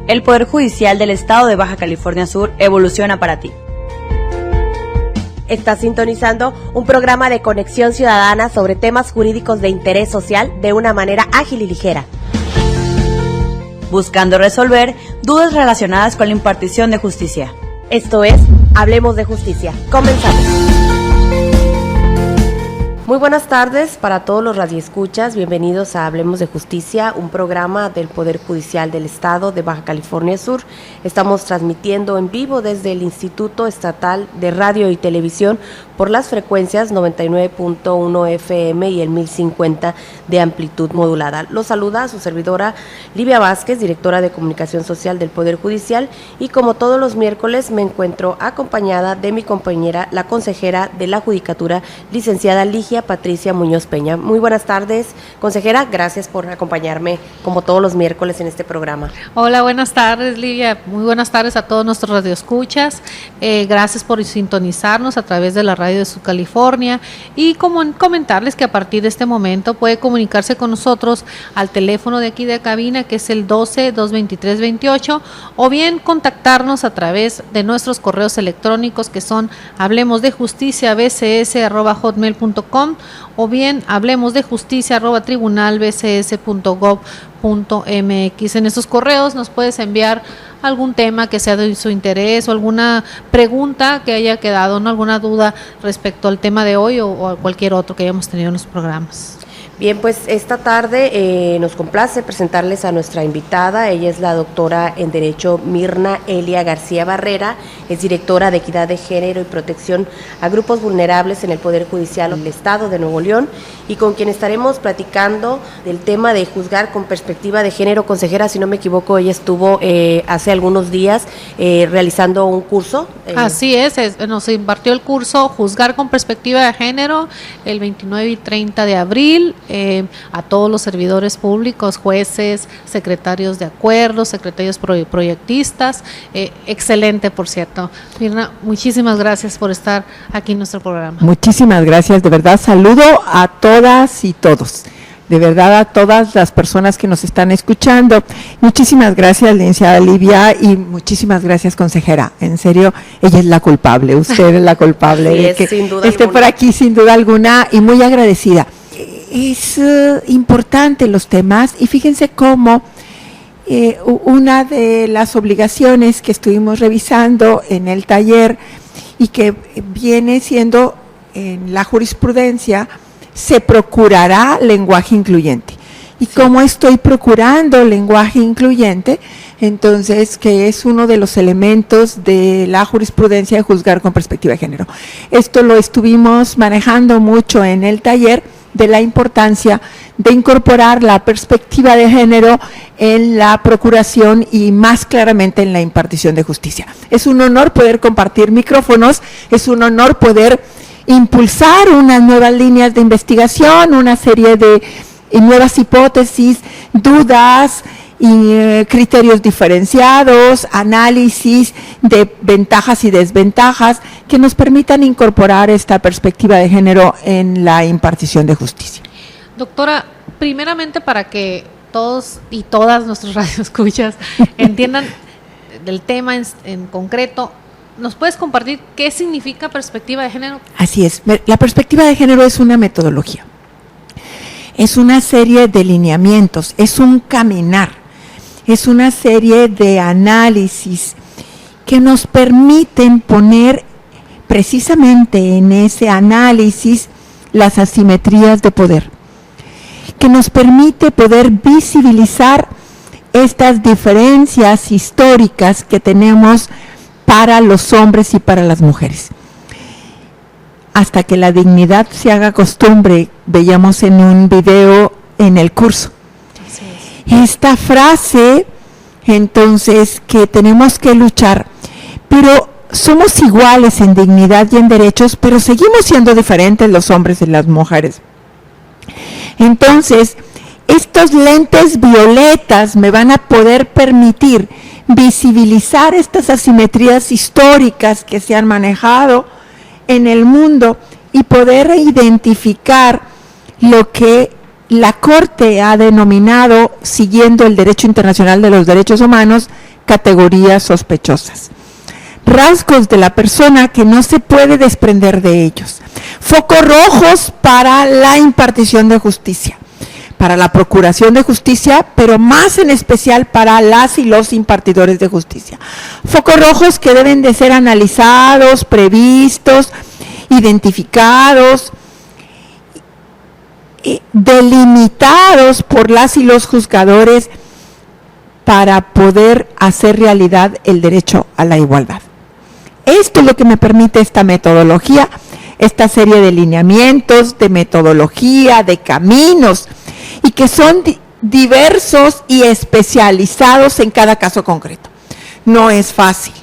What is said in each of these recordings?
El Poder Judicial del Estado de Baja California Sur evoluciona para ti. Estás sintonizando un programa de conexión ciudadana sobre temas jurídicos de interés social de una manera ágil y ligera, buscando resolver dudas relacionadas con la impartición de justicia. Esto es Hablemos de Justicia. Comenzamos. Muy buenas tardes para todos los radioescuchas. Bienvenidos a Hablemos de Justicia, un programa del Poder Judicial del Estado de Baja California Sur. Estamos transmitiendo en vivo desde el Instituto Estatal de Radio y Televisión por las frecuencias 99.1 FM y el 1050 de amplitud modulada. Los saluda a su servidora Livia Vázquez, directora de Comunicación Social del Poder Judicial, y como todos los miércoles me encuentro acompañada de mi compañera, la consejera de la Judicatura, licenciada Ligia Patricia Muñoz Peña. Muy buenas tardes, consejera, gracias por acompañarme como todos los miércoles en este programa. Hola, buenas tardes, Livia, muy buenas tardes a todos nuestros radioescuchas, gracias por sintonizarnos a través de la radio de Sur California y comentarles que a partir de este momento puede comunicarse con nosotros al teléfono de aquí de cabina, que es el 12-223-28, o bien contactarnos a través de nuestros correos electrónicos, que son hablemosdejusticia@bcs@hotmail.com o bien hablemosdejusticia@tribunalbcs.gov.mx. En estos correos nos puedes enviar algún tema que sea de su interés o alguna pregunta que haya quedado, ¿no? Alguna duda respecto al tema de hoy o a cualquier otro que hayamos tenido en los programas. Bien, pues esta tarde nos complace presentarles a nuestra invitada. Ella es la doctora en Derecho Mirna Elia García Barrera, es directora de Equidad de Género y Protección a Grupos Vulnerables en el Poder Judicial del Estado de Nuevo León, y con quien estaremos platicando del tema de juzgar con perspectiva de género. Consejera, si no me equivoco, ella estuvo hace algunos días realizando un curso. Así es, nos impartió el curso Juzgar con Perspectiva de Género el 29 y 30 de abril. A todos los servidores públicos, jueces, secretarios de acuerdos, secretarios proyectistas, excelente, por cierto. Mirna, muchísimas gracias por estar aquí en nuestro programa. Muchísimas gracias, de verdad, saludo a todas y todos, de verdad a todas las personas que nos están escuchando. Muchísimas gracias, licenciada Livia, y muchísimas gracias, consejera. En serio, ella es la culpable, usted es la culpable de que esté por aquí, sin duda alguna, y muy agradecida. Es importante los temas, y fíjense cómo una de las obligaciones que estuvimos revisando en el taller y que viene siendo en la jurisprudencia, se procurará lenguaje incluyente. Y como estoy procurando lenguaje incluyente, entonces que es uno de los elementos de la jurisprudencia de juzgar con perspectiva de género. Esto lo estuvimos manejando mucho en el taller, de la importancia de incorporar la perspectiva de género en la procuración y más claramente en la impartición de justicia. Es un honor poder compartir micrófonos, es un honor poder impulsar unas nuevas líneas de investigación, una serie de nuevas hipótesis, dudas y criterios diferenciados, análisis de ventajas y desventajas que nos permitan incorporar esta perspectiva de género en la impartición de justicia. Doctora, primeramente para que todos y todas nuestros radioescuchas entiendan del tema en concreto, ¿nos puedes compartir qué significa perspectiva de género? Así es, la perspectiva de género es una metodología, es una serie de lineamientos, es un caminar, es una serie de análisis que nos permiten poner precisamente en ese análisis las asimetrías de poder, que nos permite poder visibilizar estas diferencias históricas que tenemos para los hombres y para las mujeres. Hasta que la dignidad se haga costumbre, veíamos en un video en el curso. Esta frase, entonces, que tenemos que luchar, pero somos iguales en dignidad y en derechos, pero seguimos siendo diferentes los hombres y las mujeres. Entonces, estos lentes violetas me van a poder permitir visibilizar estas asimetrías históricas que se han manejado en el mundo y poder identificar lo que la Corte ha denominado, siguiendo el derecho internacional de los derechos humanos, categorías sospechosas. Rasgos de la persona que no se puede desprender de ellos. Focos rojos para la impartición de justicia, para la procuración de justicia, pero más en especial para las y los impartidores de justicia. Focos rojos que deben de ser analizados, previstos, identificados, delimitados por las y los juzgadores para poder hacer realidad el derecho a la igualdad. Esto es lo que me permite esta metodología, esta serie de lineamientos, de metodología, de caminos, y que son diversos y especializados en cada caso concreto. No es fácil,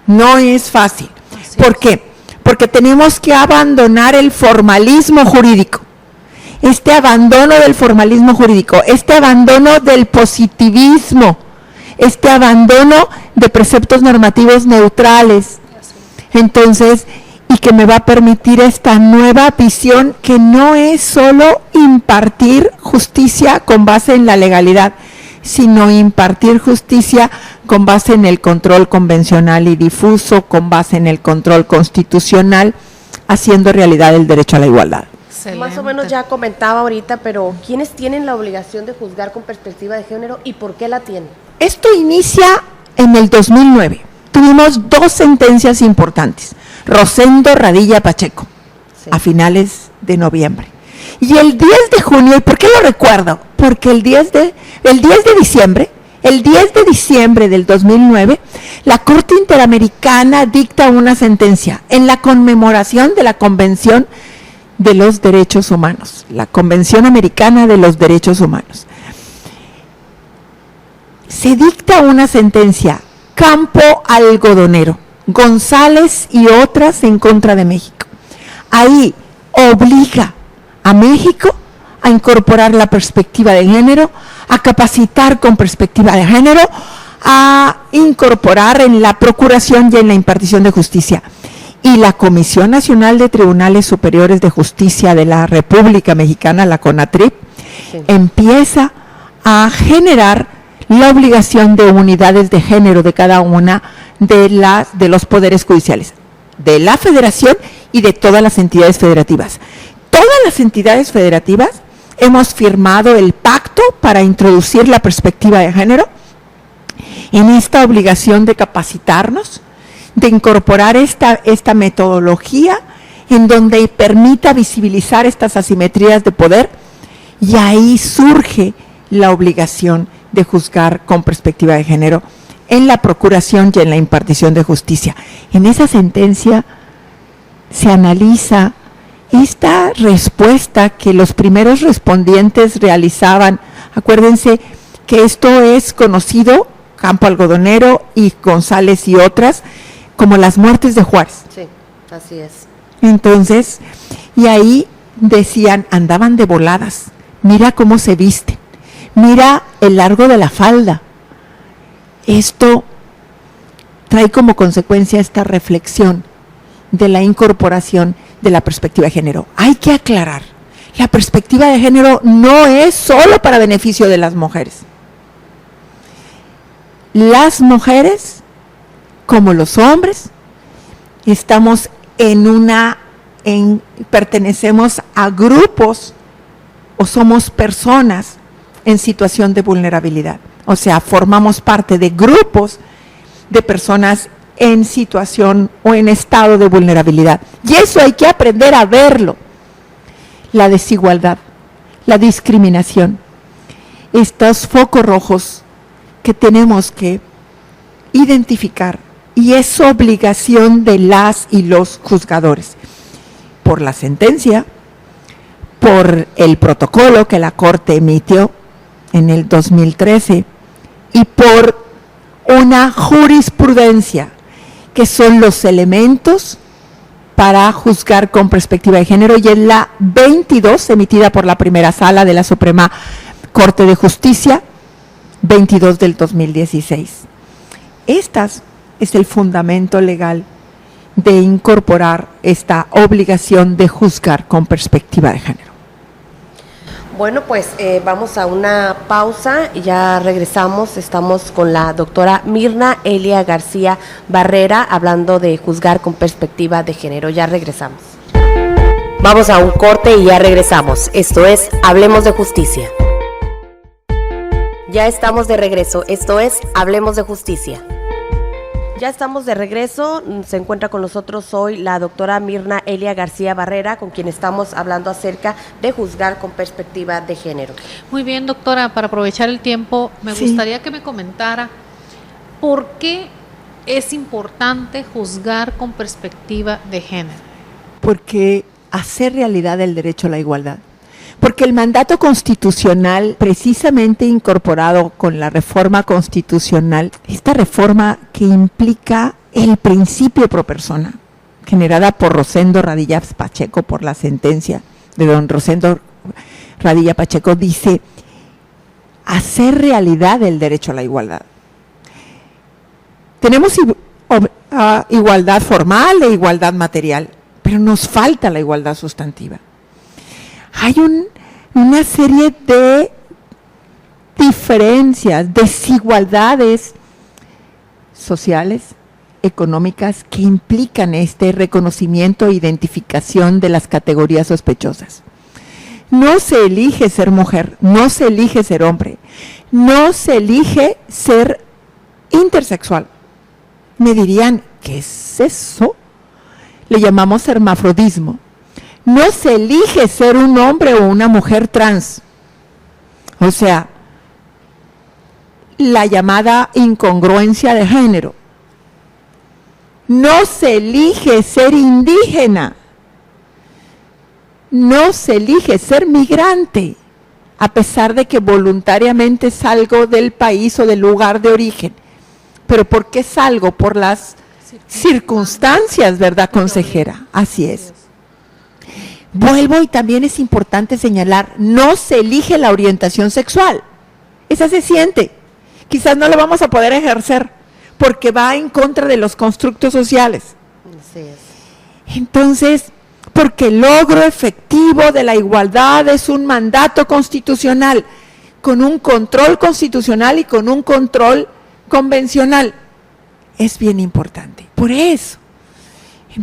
no es fácil. ¿Por qué? Porque tenemos que abandonar el formalismo jurídico. Este abandono del formalismo jurídico, este abandono del positivismo, este abandono de preceptos normativos neutrales. Entonces, y que me va a permitir esta nueva visión que no es solo impartir justicia con base en la legalidad, sino impartir justicia con base en el control convencional y difuso, con base en el control constitucional, haciendo realidad el derecho a la igualdad. Excelente. Más o menos ya comentaba ahorita, pero ¿quiénes tienen la obligación de juzgar con perspectiva de género y por qué la tienen? Esto inicia en el 2009. Tuvimos 2 sentencias importantes. Rosendo Radilla Pacheco, sí, a finales de noviembre. Y el 10 de junio, ¿y por qué lo recuerdo? Porque el 10 de diciembre del 2009, la Corte Interamericana dicta una sentencia en la conmemoración de la Convención de los Derechos Humanos, la Convención Americana de los Derechos Humanos. Se dicta una sentencia, Campo Algodonero, González y otras en contra de México. Ahí obliga a México a incorporar la perspectiva de género, a capacitar con perspectiva de género, a incorporar en la procuración y en la impartición de justicia. Y la Comisión Nacional de Tribunales Superiores de Justicia de la República Mexicana, la CONATRIP, sí, empieza a generar la obligación de unidades de género de cada una de los poderes judiciales, de la Federación y de todas las entidades federativas. Todas las entidades federativas hemos firmado el pacto para introducir la perspectiva de género en esta obligación de capacitarnos, de incorporar esta metodología en donde permita visibilizar estas asimetrías de poder, y ahí surge la obligación de juzgar con perspectiva de género en la procuración y en la impartición de justicia. En esa sentencia se analiza esta respuesta que los primeros respondientes realizaban. Acuérdense que esto es conocido, Campo Algodonero y González y otras, como las muertes de Juárez. Sí, así es. Entonces, y ahí decían, andaban de voladas, mira cómo se visten, mira el largo de la falda. Esto trae como consecuencia esta reflexión de la incorporación de la perspectiva de género. Hay que aclarar, la perspectiva de género no es solo para beneficio de las mujeres. Las mujeres, como los hombres, estamos pertenecemos a grupos o somos personas en situación de vulnerabilidad. O sea, formamos parte de grupos de personas en situación o en estado de vulnerabilidad. Y eso hay que aprender a verlo. La desigualdad, la discriminación, estos focos rojos que tenemos que identificar, y es obligación de las y los juzgadores, por la sentencia, por el protocolo que la Corte emitió en el 2013 y por una jurisprudencia que son los elementos para juzgar con perspectiva de género, y es la 22 emitida por la primera sala de la Suprema Corte de Justicia, 22 del 2016. Estas es el fundamento legal de incorporar esta obligación de juzgar con perspectiva de género. Bueno, pues vamos a una pausa y ya regresamos. Estamos con la doctora Mirna Elia García Barrera hablando de juzgar con perspectiva de género. Ya regresamos. Vamos a un corte y ya regresamos. Esto es Hablemos de Justicia. Ya estamos de regreso. Esto es Hablemos de Justicia. Ya estamos de regreso, se encuentra con nosotros hoy la doctora Mirna Elia García Barrera, con quien estamos hablando acerca de juzgar con perspectiva de género. Muy bien, doctora, para aprovechar el tiempo, me gustaría que me comentara por qué es importante juzgar con perspectiva de género. Porque hacer realidad el derecho a la igualdad. Porque el mandato constitucional, precisamente incorporado con la reforma constitucional, esta reforma que implica el principio pro persona, generada por Rosendo Radilla Pacheco, por la sentencia de don Rosendo Radilla Pacheco, dice hacer realidad el derecho a la igualdad. Tenemos igualdad formal e igualdad material, pero nos falta la igualdad sustantiva. Hay una serie de diferencias, desigualdades sociales, económicas, que implican este reconocimiento e identificación de las categorías sospechosas. No se elige ser mujer, no se elige ser hombre, no se elige ser intersexual. Me dirían, ¿qué es eso? Le llamamos hermafrodismo. No se elige ser un hombre o una mujer trans. O sea, la llamada incongruencia de género. No se elige ser indígena. No se elige ser migrante, a pesar de que voluntariamente salgo del país o del lugar de origen. ¿Pero por qué salgo? Por las circunstancias, ¿verdad, consejera? Así es. Vuelvo, y también es importante señalar, no se elige la orientación sexual. Esa se siente. Quizás no la vamos a poder ejercer porque va en contra de los constructos sociales. Así es. Entonces, porque el logro efectivo de la igualdad es un mandato constitucional, con un control constitucional y con un control convencional. Es bien importante. Por eso,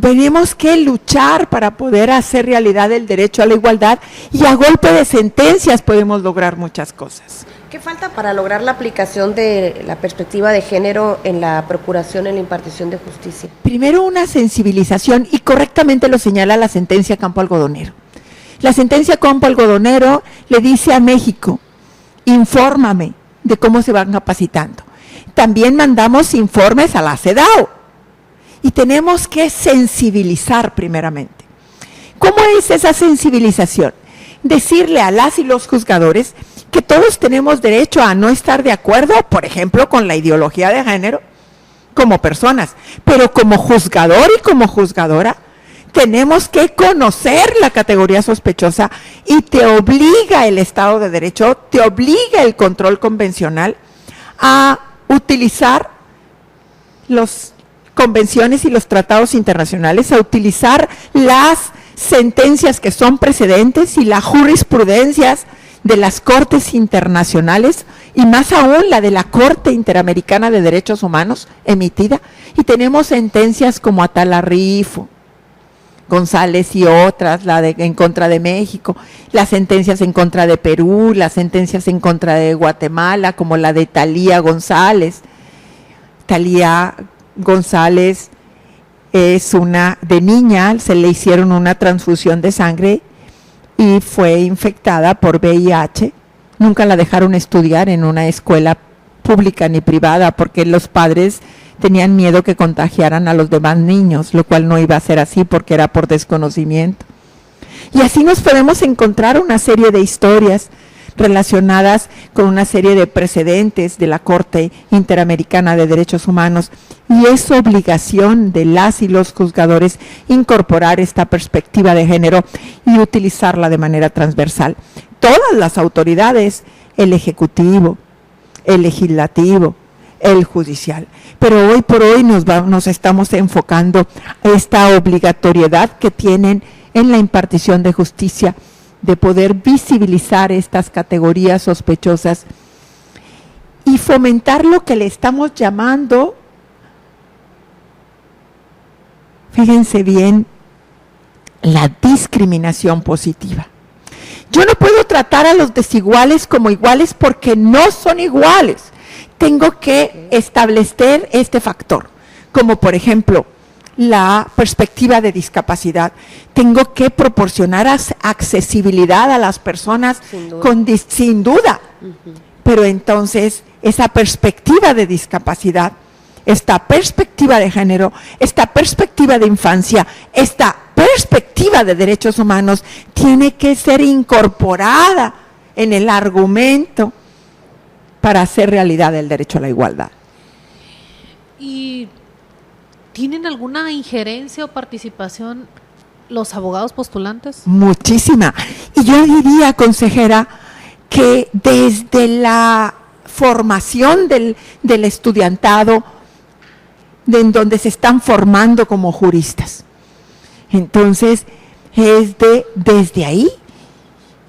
tenemos que luchar para poder hacer realidad el derecho a la igualdad, y a golpe de sentencias podemos lograr muchas cosas. ¿Qué falta para lograr la aplicación de la perspectiva de género en la procuración, en la impartición de justicia? Primero, una sensibilización, y correctamente lo señala la sentencia Campo Algodonero. La sentencia Campo Algodonero le dice a México, infórmame de cómo se van capacitando. También mandamos informes a la CEDAW. Y tenemos que sensibilizar primeramente. ¿Cómo es esa sensibilización? Decirle a las y los juzgadores que todos tenemos derecho a no estar de acuerdo, por ejemplo, con la ideología de género, como personas, pero como juzgador y como juzgadora, tenemos que conocer la categoría sospechosa, y te obliga el Estado de Derecho, te obliga el control convencional a utilizar los convenciones y los tratados internacionales, a utilizar las sentencias que son precedentes y las jurisprudencias de las cortes internacionales, y más aún la de la Corte Interamericana de Derechos Humanos emitida, y tenemos sentencias como Atala Rifo, González y otras, en contra de México, las sentencias en contra de Perú, las sentencias en contra de Guatemala, como la de Talía González. Talía González es de niña, se le hicieron una transfusión de sangre y fue infectada por VIH. Nunca la dejaron estudiar en una escuela pública ni privada, porque los padres tenían miedo que contagiaran a los demás niños, lo cual no iba a ser así porque era por desconocimiento. Y así nos podemos encontrar una serie de historias relacionadas con una serie de precedentes de la Corte Interamericana de Derechos Humanos, y es obligación de las y los juzgadores incorporar esta perspectiva de género y utilizarla de manera transversal. Todas las autoridades, el Ejecutivo, el Legislativo, el Judicial, pero hoy por hoy nos estamos enfocando a esta obligatoriedad que tienen en la impartición de justicia de poder visibilizar estas categorías sospechosas y fomentar lo que le estamos llamando, fíjense bien, la discriminación positiva. Yo no puedo tratar a los desiguales como iguales porque no son iguales. Tengo que establecer este factor, como por ejemplo la perspectiva de discapacidad. Tengo que proporcionar accesibilidad a las personas sin duda. Pero entonces esa perspectiva de discapacidad, esta perspectiva de género, esta perspectiva de infancia, esta perspectiva de derechos humanos tiene que ser incorporada en el argumento para hacer realidad el derecho a la igualdad. ¿Y tienen alguna injerencia o participación los abogados postulantes? Muchísima. Y yo diría, consejera, que desde la formación del estudiantado, en donde se están formando como juristas. Entonces, es desde ahí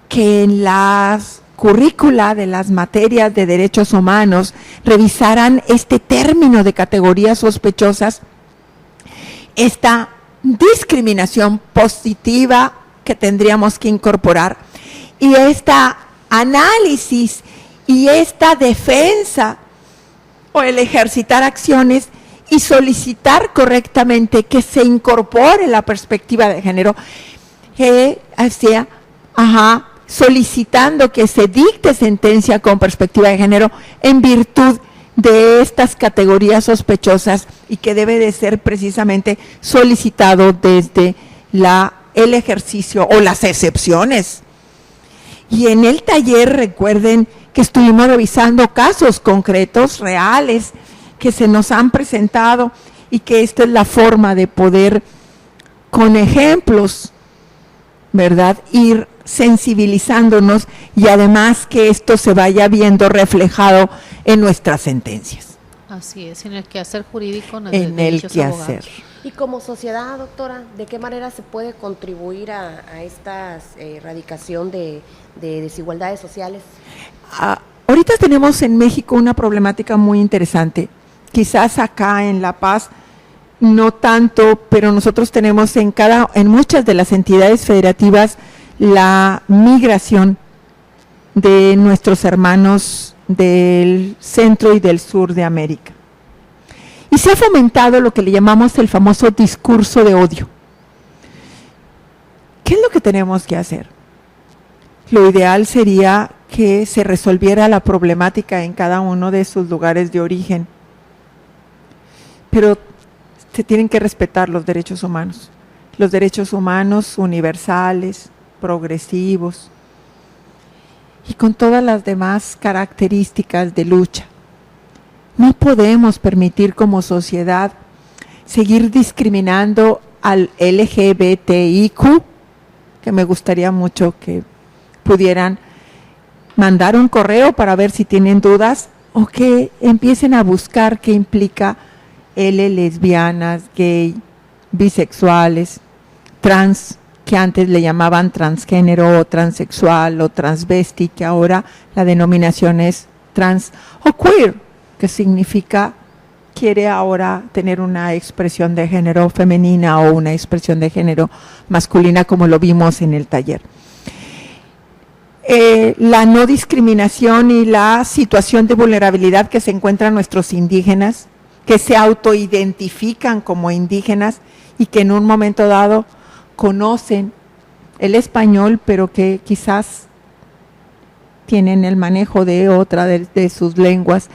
que en las currícula de las materias de derechos humanos revisarán este término de categorías sospechosas, esta discriminación positiva que tendríamos que incorporar y esta análisis y esta defensa o el ejercitar acciones y solicitar correctamente que se incorpore la perspectiva de género, solicitando que se dicte sentencia con perspectiva de género en virtud de estas categorías sospechosas y que debe de ser precisamente solicitado desde el ejercicio o las excepciones. Y en el taller recuerden que estuvimos revisando casos concretos, reales, que se nos han presentado y que esta es la forma de poder, con ejemplos, ¿verdad?, ir sensibilizándonos y además que esto se vaya viendo reflejado en nuestras sentencias. Así es, en el quehacer jurídico. En el quehacer. Y como sociedad, doctora, ¿de qué manera se puede contribuir a esta erradicación de desigualdades sociales? Ahorita tenemos en México una problemática muy interesante. Quizás acá en La Paz no tanto, pero nosotros tenemos en muchas de las entidades federativas la migración de nuestros hermanos del centro y del sur de América. Y se ha fomentado lo que le llamamos el famoso discurso de odio. ¿Qué es lo que tenemos que hacer? Lo ideal sería que se resolviera la problemática en cada uno de sus lugares de origen, pero se tienen que respetar los derechos humanos universales, progresivos y con todas las demás características de lucha. No podemos permitir como sociedad seguir discriminando al LGBTIQ, que me gustaría mucho que pudieran mandar un correo para ver si tienen dudas o que empiecen a buscar qué implica lesbianas, gay, bisexuales, trans, que antes le llamaban transgénero o transexual o transvesti, que ahora la denominación es trans o queer, que significa, quiere ahora tener una expresión de género femenina o una expresión de género masculina, como lo vimos en el taller. La no discriminación y la situación de vulnerabilidad que se encuentran nuestros indígenas, que se autoidentifican como indígenas y que en un momento dado conocen el español, pero que quizás tienen el manejo de otra de sus lenguas.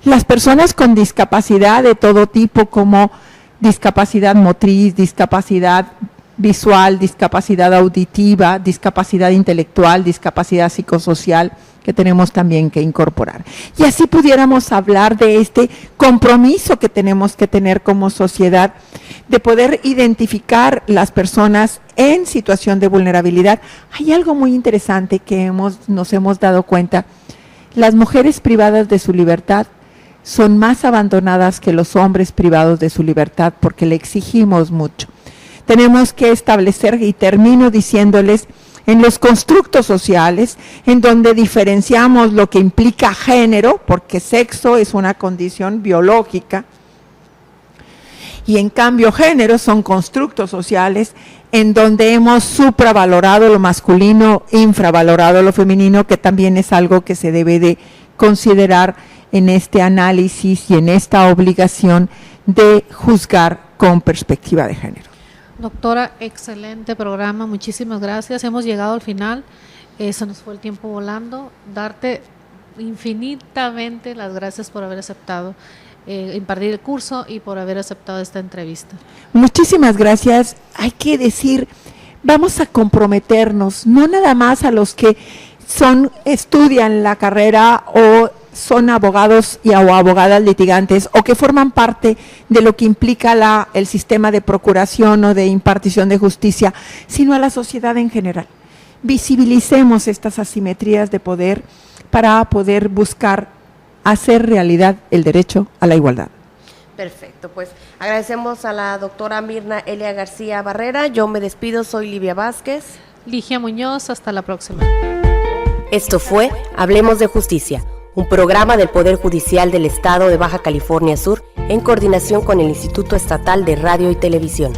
Las personas con discapacidad de todo tipo, como discapacidad motriz, discapacidad visual, discapacidad auditiva, discapacidad intelectual, discapacidad psicosocial, que tenemos también que incorporar. Y así pudiéramos hablar de este compromiso que tenemos que tener como sociedad de poder identificar las personas en situación de vulnerabilidad. Hay algo muy interesante que nos hemos dado cuenta. Las mujeres privadas de su libertad son más abandonadas que los hombres privados de su libertad porque le exigimos mucho. Tenemos que establecer, y termino diciéndoles en los constructos sociales, en donde diferenciamos lo que implica género, porque sexo es una condición biológica, y en cambio género son constructos sociales en donde hemos supravalorado lo masculino, infravalorado lo femenino, que también es algo que se debe de considerar en este análisis y en esta obligación de juzgar con perspectiva de género. Doctora, excelente programa, muchísimas gracias. Hemos llegado al final, se nos fue el tiempo volando. Darte infinitamente las gracias por haber aceptado impartir el curso y por haber aceptado esta entrevista. Muchísimas gracias. Hay que decir, vamos a comprometernos, no nada más a los que estudian la carrera o son abogados o abogadas litigantes o que forman parte de lo que implica el sistema de procuración o de impartición de justicia, sino a la sociedad en general. Visibilicemos estas asimetrías de poder para poder buscar hacer realidad el derecho a la igualdad. Perfecto, pues agradecemos a la doctora Mirna Elia García Barrera. Yo me despido, soy Livia Vázquez. Ligia Muñoz, hasta la próxima. Esto fue Hablemos de Justicia, un programa del Poder Judicial del Estado de Baja California Sur en coordinación con el Instituto Estatal de Radio y Televisión.